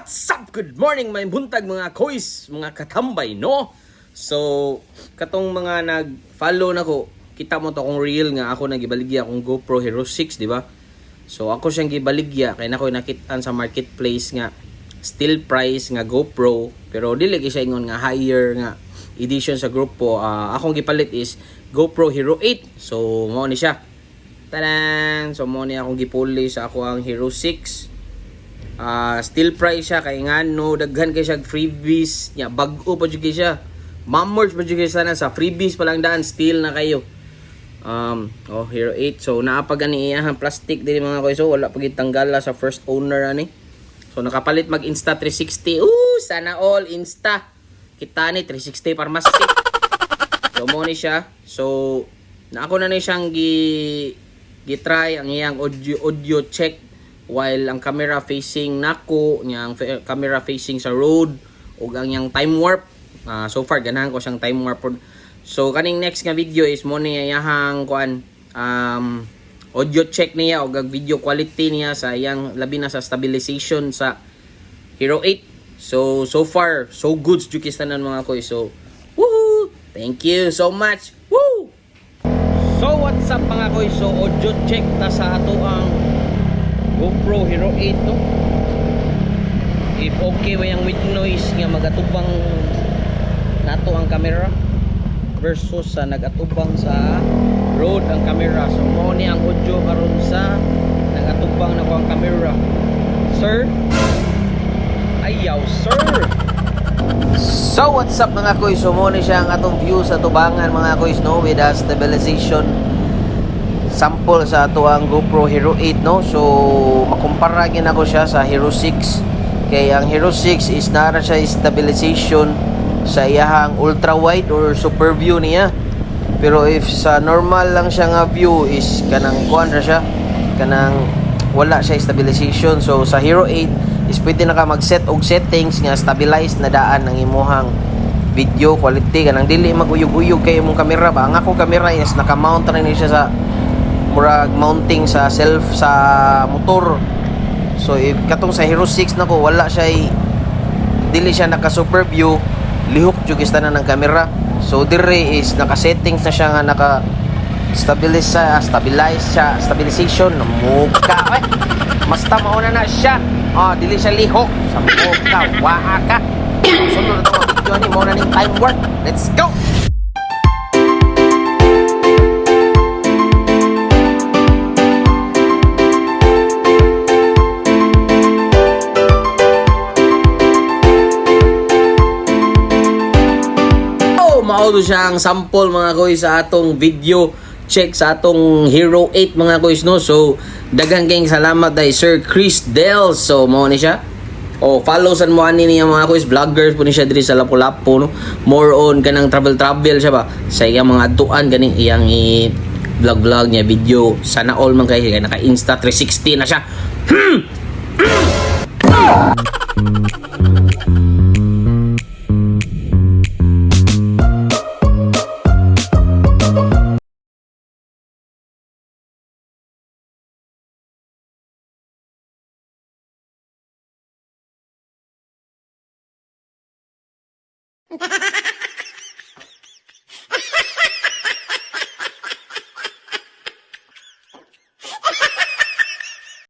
What's up? Good morning, may buntag mga kois, mga katambay, no? So, katong mga nag-follow na ko, kita mo to akong reel nga ako nagibaligya akong GoPro Hero 6, di ba? So, ako siyang gibaligya kay nako nakitaan sa marketplace nga still price nga GoPro, pero dili siya ingon nga higher nga edition sa grupo. Akong gipalit is GoPro Hero 8. So, mo ni siya. Tadan! So, mo ni akong gipuli sa ako ang Hero 6. Still price siya kay ngano daghan kay siya freebies nya bag-o pa jud siya, mamorts pa jud sana sa freebies pa lang daan still na kayo. Hero 8. So naapag ani iyang plastic dili mga koy, so wala pag itanggala sa first owner ani. So nakapalit mag Insta 360. Sana all Insta kita ni 360 pharmacy. So mo ni siya. So na ako na ni siyang gi-try ang iyang audio check while ang camera facing nako, yang camera facing sa road ug ang yang time warp. So far ganahan ko siyang time warp. So kaning next nga video is mo ni iyang kuan audio check niya ug ang video quality niya sa iyang labi na sa stabilization sa Hero 8. So far so good jud kistanan mga koy. So woohoo, thank you so much. Woo. So what's up mga koy, so audio check ta sa ato ang GoPro Hero 8, no? If okay ba yung with noise nga magatubang nato ang camera versus sa nagatubang sa road ang camera. So mo ni ang audio karon sa nagatubang na ko ang camera. Sir? Ayaw, sir! So what's up mga koy? So mo ni siya ang atong view sa tubangan mga koy, no? With a stabilization sample sa ato ang GoPro Hero 8, no? So makumpara gid ako siya sa Hero 6 kay ang Hero 6 is nara siya stabilization sa iyahang ultra wide or super view niya, pero if sa normal lang siya nga view is kanang kuan ra siya, kanang wala siya stabilization. So sa Hero 8 is pwede na ka mag-set og settings nga stabilized na daan ang imuhang video quality, kanang dili maguyog-uyog kay imong camera ba. Ang akong camera is naka-mount na ni siya sa murag mounting sa self sa motor. So if katong sa Hero 6 nako wala siya dili siya naka super view, lihok jud gistanan ng camera. So dire is naka settings na siya nga naka stabilize siya, stabilization muka basta mauna na siya. Dili siya lihok sa muka waa ka. Sunod na to video ni mo na ning time work. Let's go. Maudo siyang sample mga koy sa atong video check sa atong Hero 8 mga koy, no? So daghang kayong salamat dai Sir Chris Del. So mao ni siya. Follow san mo ani niya mga koy, vloggers po ni siya diri sa Lapu-Lapu, no? More on kanang travel siya ba sa iyang mga tuan ganing iyang vlog niya video. Sana all man kay naka Insta 360 na siya. Ha ha ha!